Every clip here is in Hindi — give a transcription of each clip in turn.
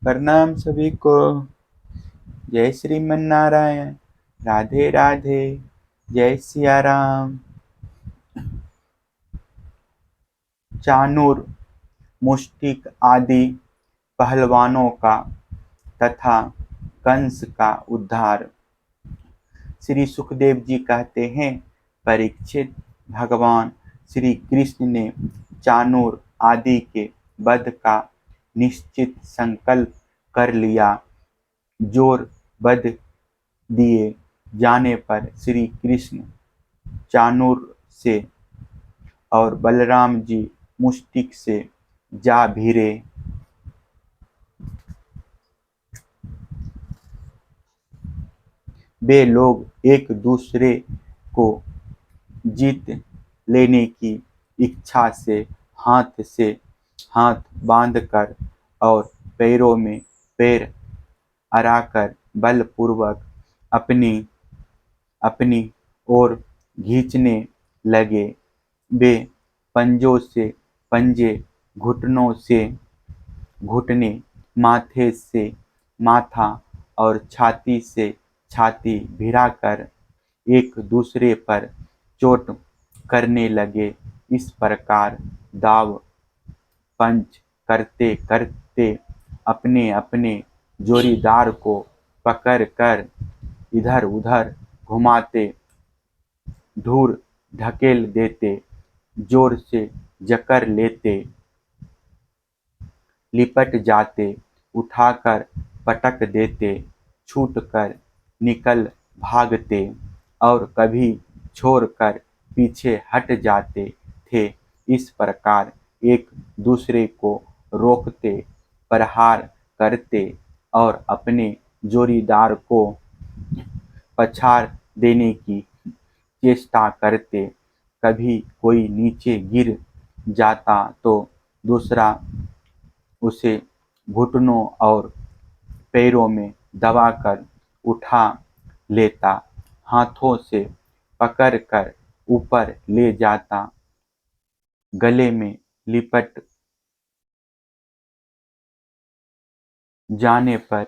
प्रणाम सभी को। जय श्रीमन नारायण। राधे राधे। जय सिया राम। चाणूर मुष्टिक आदि पहलवानों का तथा कंस का उद्धार। श्री सुखदेव जी कहते हैं, परीक्षित, भगवान श्री कृष्ण ने चाणूर आदि के वध का निश्चित संकल्प कर लिया। जोर बध दिए जाने पर श्री कृष्ण चाणूर से और बलराम जी मुष्टिक से जा भिड़े। वे लोग एक दूसरे को जीत लेने की इच्छा से हाथ बांधकर और पैरों में पैर अड़ाकर बलपूर्वक अपनी अपनी ओर खींचने लगे। वे पंजों से पंजे, घुटनों से घुटने, माथे से माथा और छाती से छाती भिड़ाकर एक दूसरे पर चोट करने लगे। इस प्रकार दाव पंच करते करते अपने अपने जोड़ीदार को पकड़कर इधर उधर घुमाते, दूर ढकेल देते, जोर से जकड़ लेते, लिपट जाते, उठाकर पटक देते, छूटकर निकल भागते और कभी छोड़कर पीछे हट जाते थे। इस प्रकार एक दूसरे को रोकते, प्रहार करते और अपने जोड़ीदार को पछाड़ देने की चेष्टा करते। कभी कोई नीचे गिर जाता तो दूसरा उसे घुटनों और पैरों में दबाकर उठा लेता, हाथों से पकड़कर ऊपर ले जाता, गले में लिपट जाने पर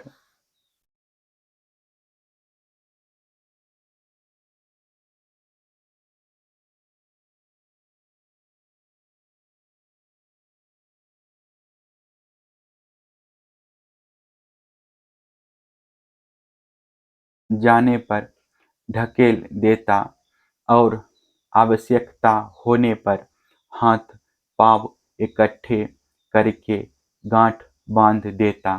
ढकेल देता और आवश्यकता होने पर हाथ पांव इकट्ठे करके गांठ बांध देता।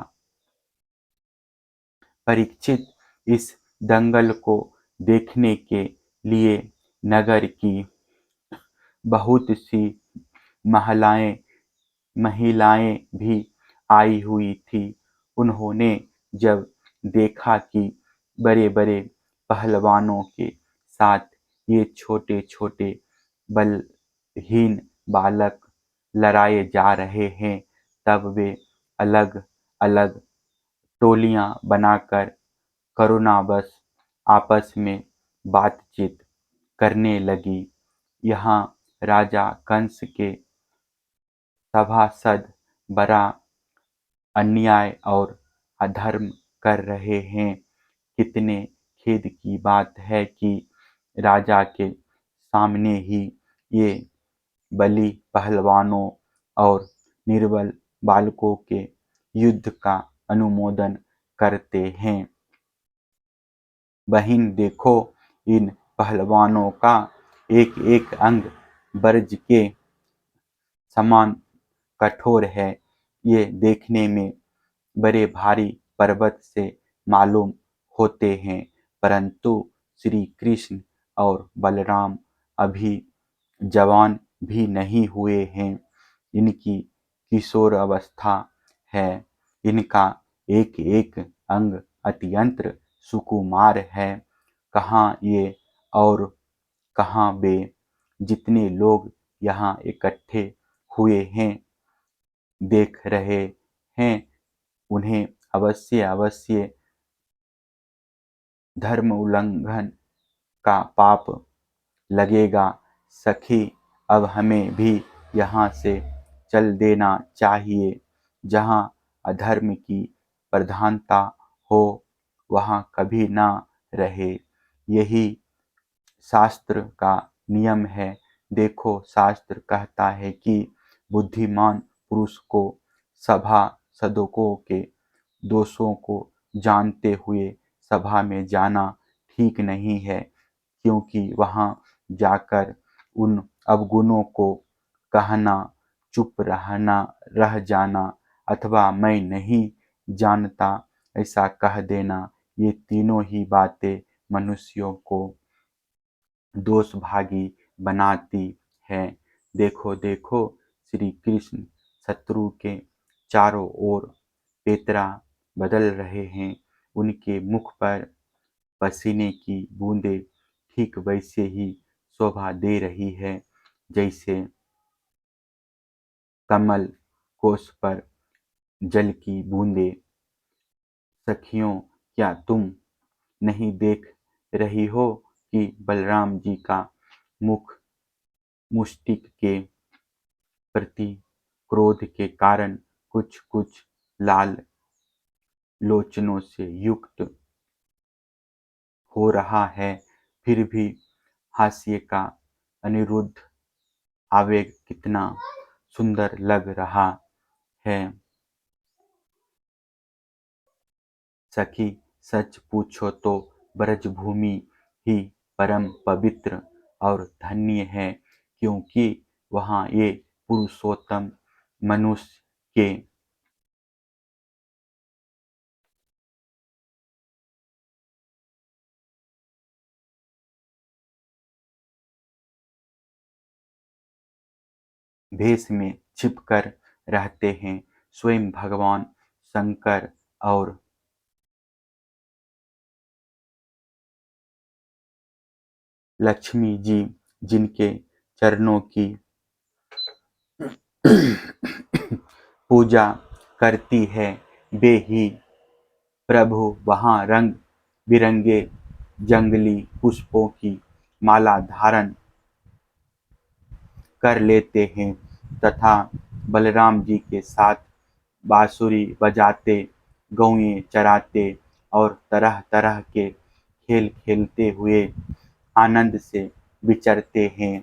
परीक्षित इस दंगल को देखने के लिए नगर की बहुत सी महिलाएं महिलाएं भी आई हुई थी। उन्होंने जब देखा कि बड़े बड़े पहलवानों के साथ ये छोटे छोटे बलहीन बालक लड़ाए जा रहे हैं, तब वे अलग अलग टोलियां बनाकर करुणावश आपस में बातचीत करने लगी। यहाँ राजा कंस के सभासद बड़ा अन्याय और अधर्म कर रहे हैं। कितने खेद की बात है कि राजा के सामने ही ये बली पहलवानों और निर्बल बालकों के युद्ध का अनुमोदन करते हैं। बहिन देखो, इन पहलवानों का एक एक अंग ब्रज के समान कठोर है। ये देखने में बड़े भारी पर्वत से मालूम होते हैं, परंतु श्री कृष्ण और बलराम अभी जवान भी नहीं हुए हैं। इनकी किशोर अवस्था है। इनका एक एक अंग अत्यंत सुकुमार है। कहाँ ये और कहाँ वे। जितने लोग यहाँ इकट्ठे हुए हैं, देख रहे हैं, उन्हें अवश्य अवश्य धर्म उल्लंघन का पाप लगेगा। सखी, अब हमें भी यहाँ से चल देना चाहिए। जहाँ अधर्म की प्रधानता हो वहाँ कभी ना रहे। यही शास्त्र का नियम है। देखो, शास्त्र कहता है कि बुद्धिमान पुरुष को सभासदों के दोषों को जानते हुए सभा में जाना ठीक नहीं है, क्योंकि वहाँ जाकर उन अवगुणों को कहना, चुप रह जाना अथवा मैं नहीं जानता ऐसा कह देना, ये तीनों ही बातें मनुष्यों को दोषभागी बनाती हैं। देखो देखो, श्री कृष्ण शत्रु के चारों ओर पैतरा बदल रहे हैं। उनके मुख पर पसीने की बूंदें ठीक वैसे ही शोभा दे रही है जैसे कमल कोश पर जल की बूंदें। सखियों, क्या तुम नहीं देख रही हो कि बलराम जी का मुख मुष्टिक के प्रति क्रोध के कारण कुछ कुछ लाल लोचनों से युक्त हो रहा है, फिर भी हास्य का अनिरुद्ध आवेग कितना सुंदर लग रहा है। सखी, सच पूछो तो ब्रजभूमि ही परम पवित्र और धन्य है, क्योंकि वहाँ ये पुरुषोत्तम मनुष्य के भेष में छिपकर रहते हैं। स्वयं भगवान शंकर और लक्ष्मी जी जिनके चरणों की पूजा करती है, वे ही प्रभु वहाँ रंग बिरंगे जंगली पुष्पों की माला धारण कर लेते हैं तथा बलराम जी के साथ बांसुरी बजाते, गौएं चराते और तरह तरह के खेल खेलते हुए आनंद से विचरते हैं।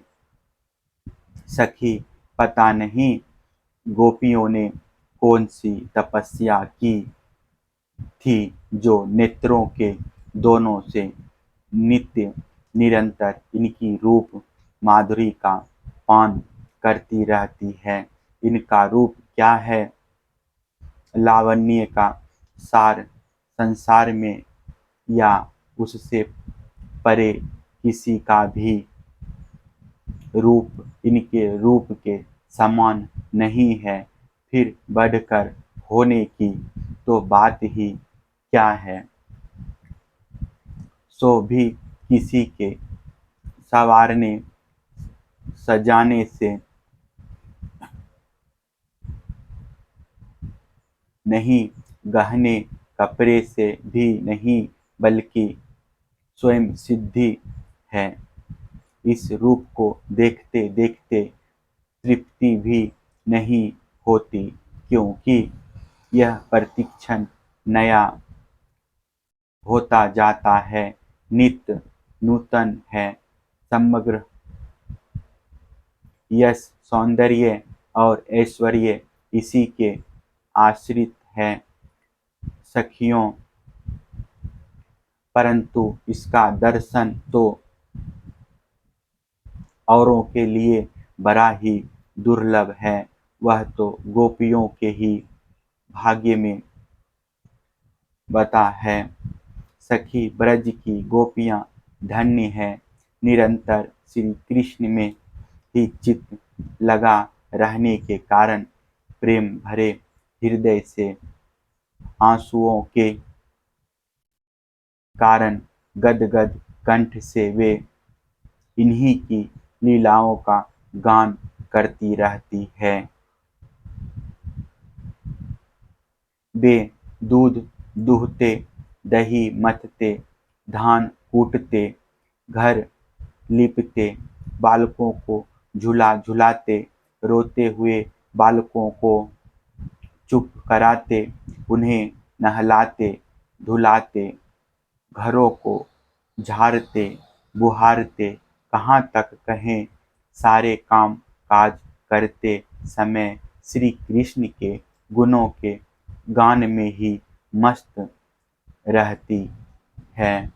सखी, पता नहीं गोपियों ने कौन सी तपस्या की थी जो नेत्रों के दोनों से नित्य निरंतर इनकी रूप माधुरी का पान करती रहती है। इनका रूप क्या है? लावण्य का सार संसार में या उससे परे किसी का भी रूप इनके रूप के समान नहीं है। फिर बढ़कर होने की तो बात ही क्या है। सो भी किसी के संवारने सजाने से नहीं, गहने कपड़े से भी नहीं, बल्कि स्वयं सिद्धि है। इस रूप को देखते देखते तृप्ति भी नहीं होती, क्योंकि यह प्रतिक्षण नया होता जाता है, नित्य नूतन है। समग्र यश, सौंदर्य और ऐश्वर्य इसी के आश्रित है सखियों, परंतु इसका दर्शन तो औरों के लिए बड़ा ही दुर्लभ है। वह तो गोपियों के ही भाग्य में बता है। सखी, ब्रज की गोपियाँ धन्य है, निरंतर श्री कृष्ण में ही चित्त लगा रहने के कारण प्रेम भरे हृदय से आंसुओं के कारण गदगद कंठ से वे इन्हीं की लीलाओं का गान करती रहती है। वे दूध दूहते, दही मथते, धान कूटते, घर लीपते, बालकों को झूला झुलाते, रोते हुए बालकों को चुप कराते, उन्हें नहलाते धुलाते, घरों को झाड़ते बुहारते, कहाँ तक कहें सारे काम काज करते समय श्री कृष्ण के गुणों के गान में ही मस्त रहती है।